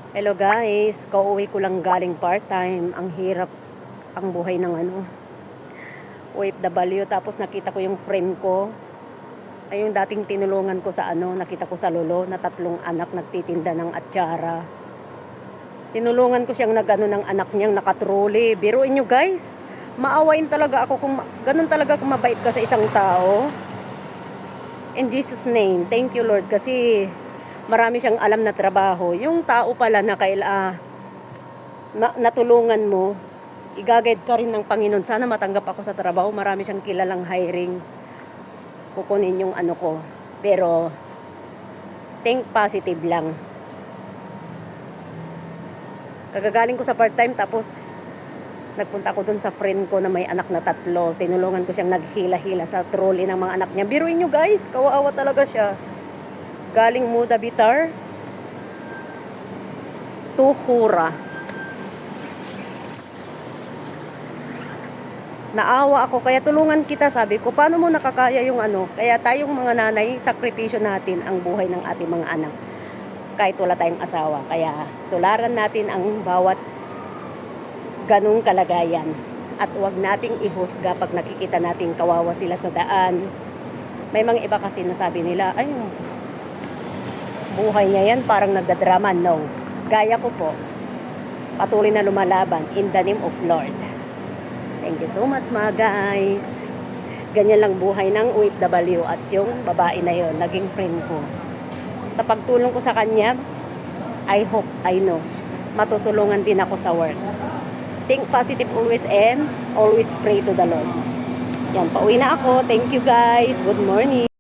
Hello guys, kauwi ko lang galing part-time. Ang hirap ang buhay ng OFW. Tapos nakita ko yung friend ko. Ay yung dating tinulungan ko sa nakita ko sa lolo na 3 anak nagtitinda ng atsara. Tinulungan ko siyang ng anak niyang nakatroli. Biruin nyo guys, maawain talaga ako kung ganun talaga kung mabait ka sa isang tao. In Jesus name, thank you Lord kasi marami siyang alam na trabaho. Yung tao pala na natulungan mo, i-guide ka rin ng Panginoon. Sana matanggap ako sa trabaho. Marami siyang kilalang hiring. Kukunin yung ko. Pero, think positive lang. Kagagaling ko sa part-time, tapos nagpunta ko dun sa friend ko na may anak na 3. Tinulungan ko siyang naghila-hila sa trolley ng mga anak niya. Biruin nyo guys, kawawa talaga siya. Galing Muda Bitar to Hura. Naawa ako, kaya tulungan kita, sabi ko. Paano mo nakakaya yung Kaya tayong mga nanay, sakripisyo natin ang buhay ng ating mga anak. Kahit wala tayong asawa. Kaya tularan natin ang bawat ganung kalagayan. At huwag nating ihusga pag nakikita natin kawawa sila sa daan. May mga iba kasi nasabi nila, ay, buhay niya yan, parang nagdadrama. No. Gaya ko po, patuloy na lumalaban in the name of Lord. Thank you so much mga guys. Ganyan lang buhay ng OFW at yung babae na yon, naging friend ko. Sa pagtulong ko sa kanya, I hope, I know, matutulungan din ako sa work. Think positive always and always pray to the Lord. Yan, pauwi na ako. Thank you guys. Good morning.